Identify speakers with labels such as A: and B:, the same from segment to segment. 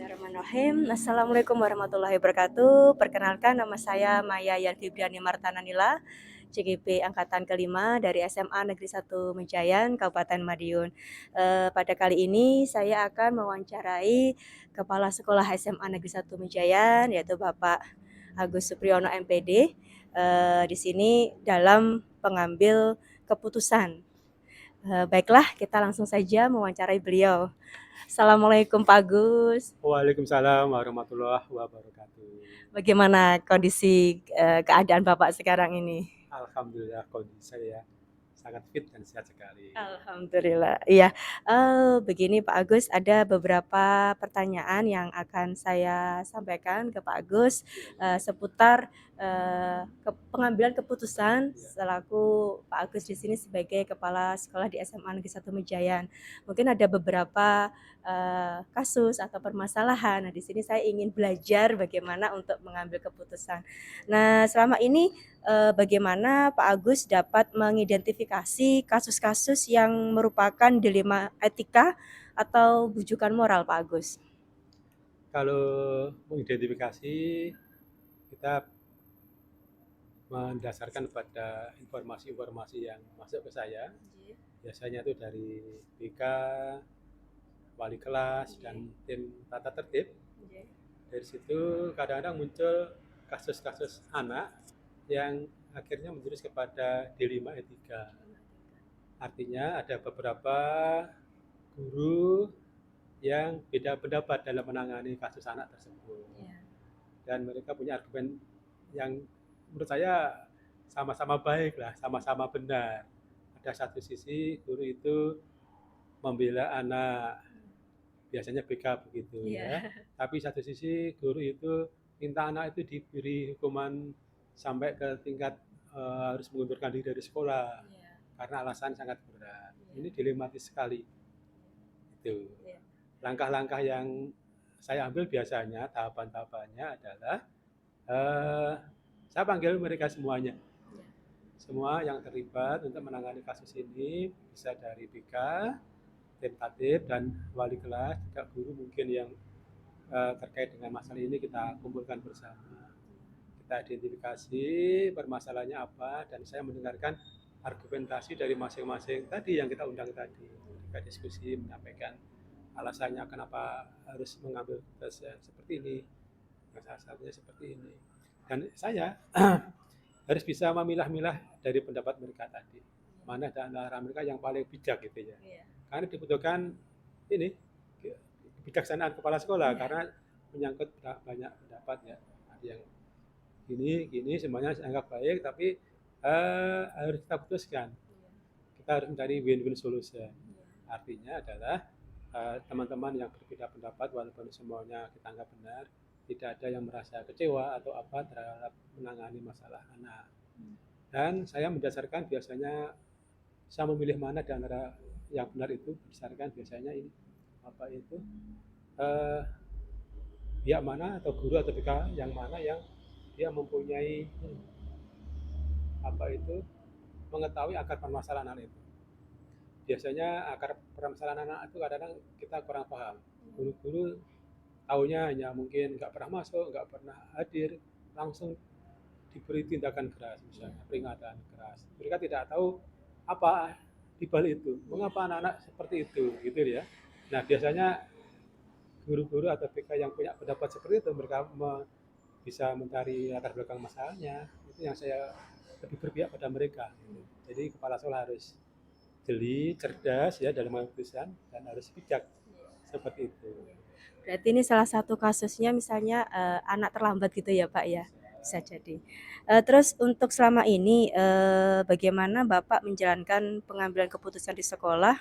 A: Bismillahirrahmanirrahim. Assalamualaikum warahmatullahi wabarakatuh. Perkenalkan nama saya Maya Yan Fibriani Martananila, CGP angkatan kelima dari SMA Negeri 1 Mejayan, Kabupaten Madiun. Pada kali ini saya akan mewawancarai Kepala Sekolah SMA Negeri 1 Mejayan, yaitu Bapak Agus Supriyono MPD. Di sini dalam pengambil keputusan. Baiklah, kita langsung saja mewawancarai beliau. Assalamualaikum Pak Agus.
B: Waalaikumsalam warahmatullahi wabarakatuh.
A: Bagaimana kondisi keadaan Bapak sekarang ini?
B: Alhamdulillah kondisi saya sangat fit dan sehat sekali.
A: Alhamdulillah. Iya, begini Pak Agus, ada beberapa pertanyaan yang akan saya sampaikan ke Pak Agus seputar pengambilan keputusan selaku Pak Agus di sini sebagai kepala sekolah di SMA Negeri 1 Mejayan. Mungkin ada beberapa kasus atau permasalahan. Nah, di sini saya ingin belajar bagaimana untuk mengambil keputusan. Nah, selama ini bagaimana Pak Agus dapat mengidentifikasi kasus-kasus yang merupakan dilema etika atau bujukan moral, Pak Agus?
B: Kalau mengidentifikasi, kita mendasarkan pada informasi-informasi yang masuk ke saya. Biasanya itu dari BK, wali kelas, dan tim tata tertib. Dari situ kadang-kadang muncul kasus-kasus anak yang akhirnya menjurus kepada dilema etika. Artinya ada beberapa guru yang beda pendapat dalam menangani kasus anak tersebut. Dan mereka punya argumen yang menurut saya sama-sama baik lah, sama-sama benar. Ada satu sisi guru itu membela anak, biasanya BK begitu ya. Tapi satu sisi guru itu minta anak itu diberi hukuman sampai ke tingkat harus mengundurkan diri dari sekolah karena alasan sangat berat. Ini dilematis sekali. Itu. Langkah-langkah yang saya ambil biasanya tahapan-tahapannya adalah saya panggil mereka semuanya. Semua yang terlibat untuk menangani kasus ini, bisa dari BK, tim tatib, dan wali kelas, juga guru mungkin yang terkait dengan masalah ini kita kumpulkan bersama. Kita identifikasi permasalahannya apa, dan saya mendengarkan argumentasi dari masing-masing tadi yang kita undang tadi. Kita diskusi, menyampaikan alasannya kenapa harus mengambil keputusan seperti ini, salah satunya seperti ini. Dan saya harus bisa memilah-milah dari pendapat mereka tadi, mana di antara mereka yang paling bijak gitu ya. Karena dibutuhkan ini kebijaksanaan kepala sekolah karena menyangkut banyak pendapat ya. Ada yang gini semuanya saya anggap baik, tapi harus kita putuskan. Kita harus mencari win-win solution. Artinya adalah teman-teman yang berbeda pendapat walaupun semuanya kita anggap benar, tidak ada yang merasa kecewa atau apa terhadap menangani masalah anak. Dan saya mendasarkan biasanya saya memilih mana di antara yang benar itu berdasarkan biasanya ini apa itu pihak mana atau guru atau BK yang mana yang dia mempunyai apa itu mengetahui akar permasalahan anak itu. Biasanya akar permasalahan anak itu kadang-kadang kita kurang paham. Guru-guru taunya hanya mungkin nggak pernah masuk, nggak pernah hadir, langsung diberi tindakan keras, misalnya peringatan keras. Mereka tidak tahu apa di balik itu, mengapa anak-anak seperti itu, gitu ya. Nah biasanya guru-guru atau BK yang punya pendapat seperti itu, mereka bisa mencari latar belakang masalahnya. Itu yang saya lebih berpihak pada mereka. Jadi kepala sekolah harus jeli, cerdas ya dalam keputusan dan harus bijak seperti itu.
A: Berarti ini salah satu kasusnya misalnya anak terlambat gitu ya Pak ya, bisa jadi. Terus untuk selama ini bagaimana Bapak menjalankan pengambilan keputusan di sekolah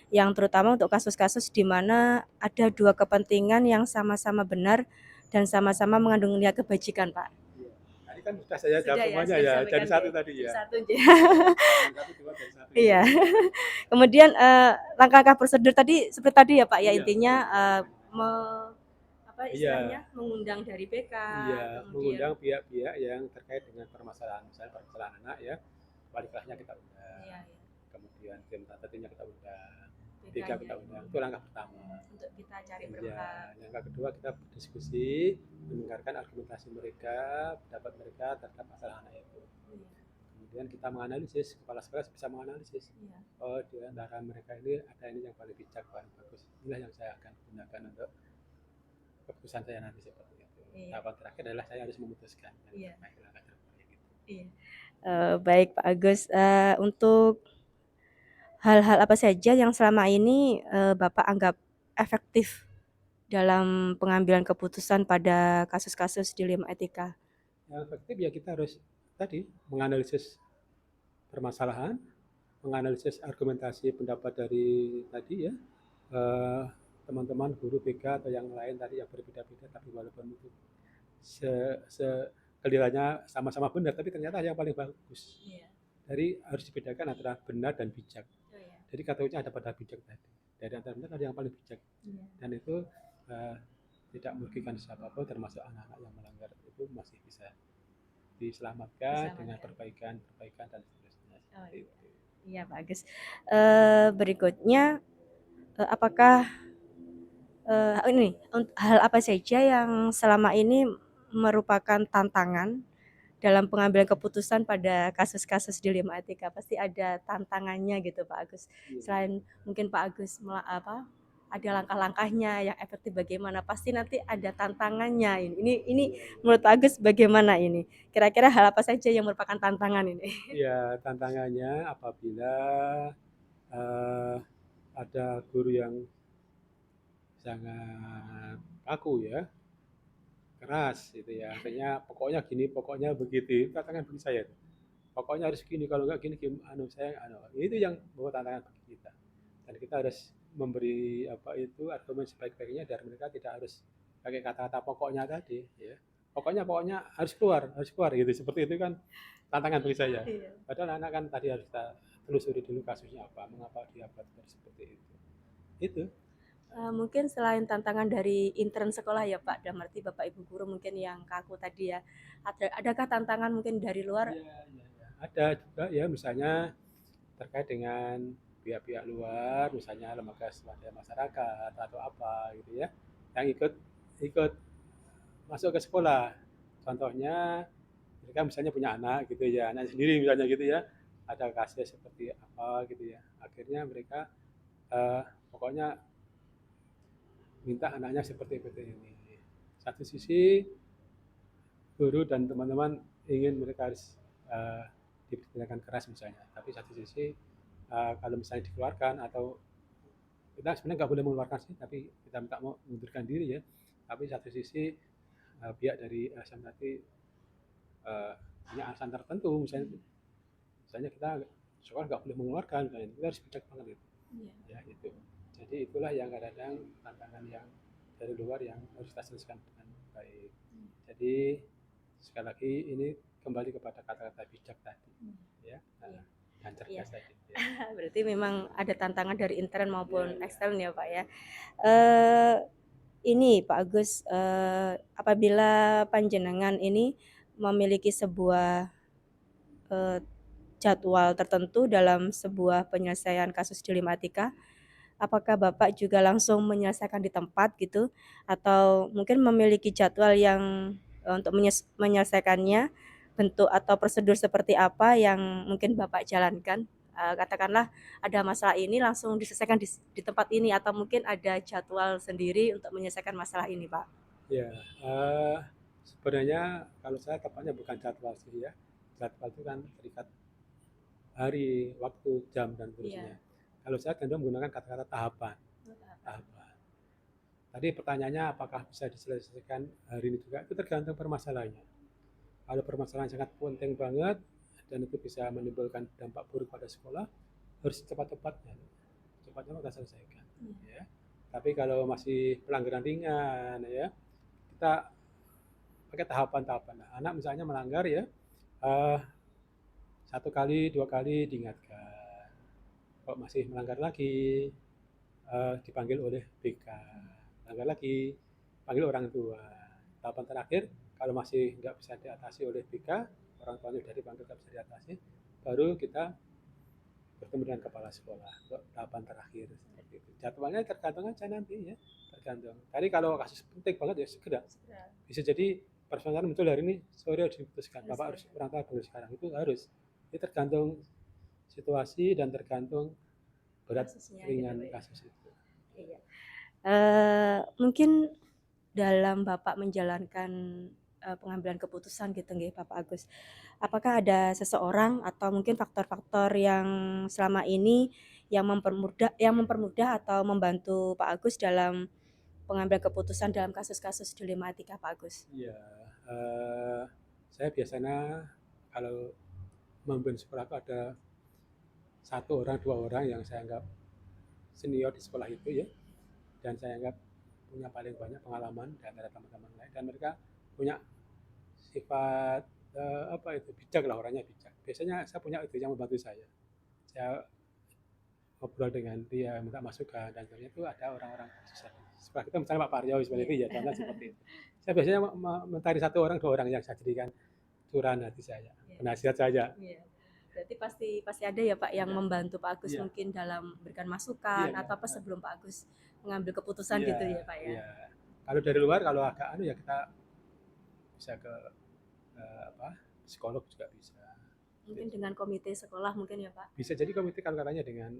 A: yang terutama untuk kasus-kasus di mana ada dua kepentingan yang sama-sama benar dan sama-sama mengandung niat kebajikan Pak?
B: Tadi kan sudah saya jawab semuanya ya, jadi satu tadi ya.
A: Satu
B: dari satu.
A: Iya. Kemudian langkah-langkah prosedur tadi seperti tadi ya Pak ya, intinya istilahnya mengundang dari BK,
B: kemudian mengundang pihak-pihak yang terkait dengan permasalahan, misalnya permasalahan anak ya, wali kelasnya kita undang, kemudian tim tata timnya kita undang, BK
A: BK-nya
B: kita undang. Itu langkah pertama.
A: untuk kita cari
B: Ya,
A: berapa.
B: langkah kedua kita berdiskusi, mendengarkan argumentasi mereka, pendapat mereka terhadap masalah anak itu.
A: Iya.
B: Kemudian kita menganalisis, kepala sekolah bisa menganalisis.
A: Iya.
B: Oh, di antara mereka ini ada ini yang paling bijak, paling bagus. Inilah yang saya akan gunakan untuk keputusan saya nanti seperti itu.
A: Iya.
B: Tahapan terakhir adalah saya harus memutuskan.
A: Iya.
B: Gitu.
A: Iya. Baik Pak Agus, untuk hal-hal apa saja yang selama ini Bapak anggap efektif dalam pengambilan keputusan pada kasus-kasus dilema etika?
B: Yang efektif ya kita harus tadi menganalisis permasalahan, menganalisis argumentasi pendapat dari tadi ya teman-teman guru BK atau yang lain tadi yang berbeda-beda, tapi walaupun itu kelihatannya sama-sama benar, tapi ternyata yang paling bagus.
A: Iya.
B: Dari harus dibedakan antara benar dan bijak.
A: Oh, iya.
B: Jadi kata kuncinya ada pada bijak tadi. Dari antara benar ada yang paling bijak.
A: Iya.
B: Dan itu tidak merugikan siapapun, termasuk anak-anak yang melanggar itu masih bisa diselamatkan dengan perbaikan dan seterusnya.
A: Oh, iya. Iya Pak Agus. Berikutnya apakah ini hal apa saja yang selama ini merupakan tantangan dalam pengambilan keputusan pada kasus-kasus dilema etika? Pasti ada tantangannya gitu Pak Agus. Selain mungkin Pak Agus ada langkah-langkahnya yang efektif bagaimana, pasti nanti ada tantangannya ini menurut Pak Agus bagaimana ini? Kira-kira hal apa saja yang merupakan tantangan ini?
B: Ya, tantangannya apabila ada guru yang sangat kaku ya, keras gitu ya, artinya pokoknya gini, pokoknya begitu, tantangan bagi saya. Pokoknya harus gini, kalau nggak gini, itu yang bawa tantangan bagi kita. Dan kita harus memberi argumen sebaik-baiknya agar mereka tidak harus pakai kata-kata pokoknya tadi ya. Pokoknya harus keluar gitu, seperti itu kan tantangan bagi saya. Padahal anak kan tadi harus kita telusuri dulu kasusnya apa, mengapa dia buat seperti itu.
A: Mungkin selain tantangan dari intern sekolah ya Pak, dalam arti Bapak Ibu guru mungkin yang kaku tadi ya, adakah tantangan mungkin dari luar?
B: Ya. Ada juga ya, misalnya terkait dengan pihak-pihak luar, misalnya lembaga swadaya masyarakat atau apa gitu ya, yang ikut masuk ke sekolah. Contohnya mereka misalnya punya anak gitu ya, anak sendiri misalnya gitu ya, ada kasus seperti apa gitu ya, akhirnya mereka pokoknya minta anaknya seperti ini. Satu sisi guru dan teman-teman ingin mereka harus diperlakukan keras misalnya, tapi satu sisi kalau misalnya dikeluarkan, atau kita sebenarnya nggak boleh mengeluarkan sih, tapi kita minta mau mengundurkan diri ya, tapi satu sisi pihak dari LSM tadi punya alasan tertentu, misalnya kita sekolah nggak boleh mengeluarkan, misalnya kita harus bijak banget itu. Ya itu. Jadi itulah yang kadang-kadang tantangan yang dari luar yang harus kita selesaikan dengan baik. Jadi sekali lagi ini kembali kepada kata-kata bijak tadi, ya, dan cerdas tadi. Ya.
A: Berarti memang ada tantangan dari intern maupun ekstern ya Pak ya. Ini Pak Agus, apabila panjenengan ini memiliki sebuah jadwal tertentu dalam sebuah penyelesaian kasus dilema etika, apakah Bapak juga langsung menyelesaikan di tempat gitu, atau mungkin memiliki jadwal yang untuk menyelesaikannya, bentuk atau prosedur seperti apa yang mungkin Bapak jalankan? Katakanlah ada masalah ini langsung diselesaikan di tempat ini, atau mungkin ada jadwal sendiri untuk menyelesaikan masalah ini Pak?
B: Ya, sebenarnya kalau saya tepatnya bukan jadwal sih ya. Jadwal itu kan terikat hari, waktu, jam dan seterusnya. Kalau saya cenderung menggunakan kata-kata tahapan. Tadi pertanyaannya apakah bisa diselesaikan hari ini juga, itu tergantung permasalahannya. Kalau permasalahan sangat penting banget dan itu bisa menimbulkan dampak buruk pada sekolah, harus cepatnya kita selesaikan. Ya. Tapi kalau masih pelanggaran ringan ya, kita pakai tahapan-tahapan. Anak misalnya melanggar ya, 1 kali 2 kali diingatkan, kalau masih melanggar lagi dipanggil oleh BK, melanggar lagi panggil orang tua. Tahapan terakhir kalau masih nggak bisa diatasi oleh BK, orang tuanya sudah dipanggil nggak bisa diatasi, baru kita bertemu dengan kepala sekolah untuk tahapan terakhir seperti itu. Jadwalnya tergantung aja nanti ya, tergantung. Tadi kalau kasus penting banget ya segera. Bisa jadi persoalan muncul hari ini sore harus diputuskan. Bapak harus orang tua dulu sekarang itu harus. Ini tergantung situasi dan tergantung berat
A: Kasusnya
B: ringan
A: gitu, Pak, ya.
B: kasus itu.
A: Iya. Mungkin dalam Bapak menjalankan, pengambilan keputusan gitu nggih Bapak Agus, apakah ada seseorang atau mungkin faktor-faktor yang selama ini yang mempermudah atau membantu Pak Agus dalam pengambilan keputusan dalam kasus-kasus dilematika Pak Agus?
B: Iya, saya biasanya kalau memimpin sekolah itu ada satu orang, dua orang yang saya anggap senior di sekolah itu ya, dan saya anggap punya paling banyak pengalaman di antara teman-teman lain, dan mereka punya sifat apa itu bijak lah, orangnya bijak. Biasanya saya punya itu yang membantu saya. Saya ngobrol dengan dia, minta masukan, dan ternyata itu ada orang-orang setelah kita misalnya Pak Parjo seperti itu ya, contoh seperti itu. Saya biasanya mencari satu orang, dua orang yang saya jadikan curahan hati saya, penasihat saya.
A: Iya. Berarti pasti pasti ada ya Pak yang membantu Pak Agus
B: Iya.
A: mungkin dalam memberikan masukan
B: Iya,
A: atau apa sebelum Pak Agus mengambil keputusan gitu ya Pak ya?
B: Iya. Kalau dari luar, kalau agak anu ya kita bisa ke apa, psikolog juga bisa.
A: Mungkin dengan komite sekolah mungkin ya Pak?
B: Bisa jadi komite kalau katanya dengan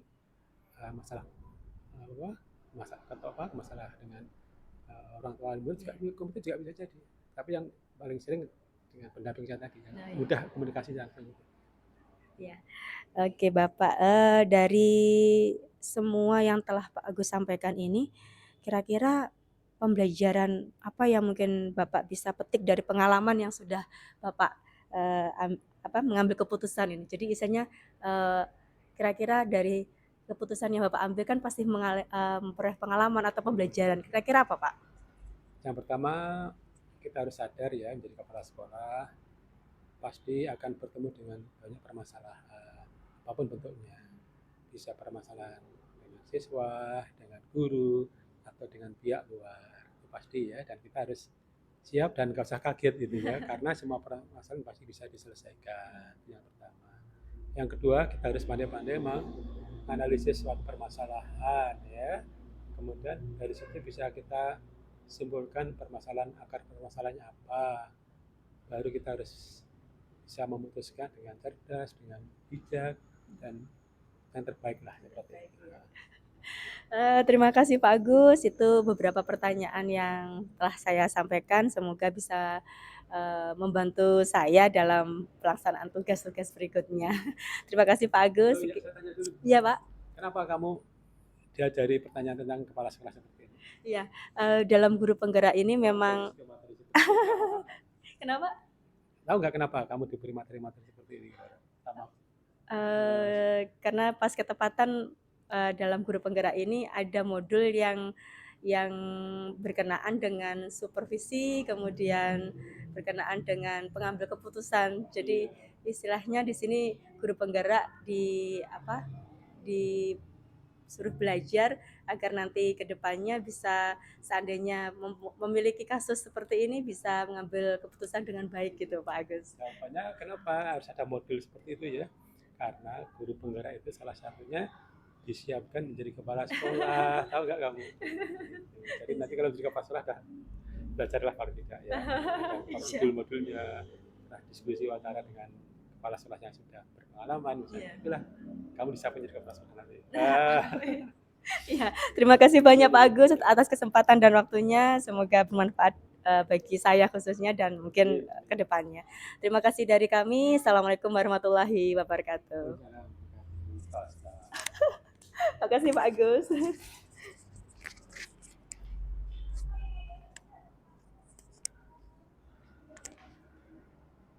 B: masalah apa, masalah dengan orang tua murid juga, komite juga bisa jadi. Tapi yang paling sering dengan pendamping saya tadi, mudah komunikasi langsung.
A: Ya. Oke Bapak, dari semua yang telah Pak Agus sampaikan ini, kira-kira pembelajaran apa yang mungkin Bapak bisa petik dari pengalaman yang sudah Bapak, mengambil keputusan ini? Jadi misalnya, kira-kira dari keputusan yang Bapak ambil kan pasti memperoleh pengalaman atau pembelajaran, kira-kira apa Pak?
B: Yang pertama, kita harus sadar ya, menjadi kepala sekolah pasti akan bertemu dengan banyak permasalahan, apapun bentuknya. Bisa permasalahan dengan siswa, dengan guru, atau dengan pihak luar. Itu pasti ya, dan kita harus siap dan gak usah kaget gitu ya, karena semua permasalahan pasti bisa diselesaikan. Yang pertama. Yang kedua, kita harus pandai-pandai menganalisis suatu permasalahan ya. Kemudian dari situ bisa kita simpulkan akar permasalahannya apa. Baru kita harus bisa memutuskan dengan cerdas, dengan bijak, dan yang terbaik lah seperti itu.
A: Terima kasih Pak Agus, itu beberapa pertanyaan yang telah saya sampaikan, semoga bisa membantu saya dalam pelaksanaan tugas-tugas berikutnya. Terima kasih Pak Agus.
B: Oh, ya, saya tanya dulu.
A: Iya Pak.
B: Kenapa kamu diajari pertanyaan tentang kepala sekolah seperti ini?
A: Iya, dalam guru penggerak ini memang. Kenapa?
B: Tahu nggak kenapa kamu diberi materi-materi seperti ini?
A: Karena pas ketepatan dalam guru penggerak ini ada modul yang berkenaan dengan supervisi, kemudian berkenaan dengan pengambil keputusan. Jadi istilahnya di sini guru penggerak disuruh belajar agar nanti kedepannya bisa, seandainya memiliki kasus seperti ini, bisa mengambil keputusan dengan baik gitu Pak Agus.
B: Jawabannya kenapa harus ada modul seperti itu ya? Karena guru penggerak itu salah satunya disiapkan menjadi kepala sekolah. Tahu nggak kamu? Jadi nanti kalau jadi kepala sekolah belajarlah paling tidak ya. Modul-modulnya, diskusi wawancara dengan kepala sekolah yang sudah berpengalaman, misalnya itulah kamu bisa menjadi kepala sekolah nanti.
A: Ya, terima kasih banyak Pak Agus atas kesempatan dan waktunya. Semoga bermanfaat bagi saya khususnya dan mungkin ke depannya. Terima kasih dari kami. Assalamualaikum warahmatullahi wabarakatuh. Terima kasih Pak Agus.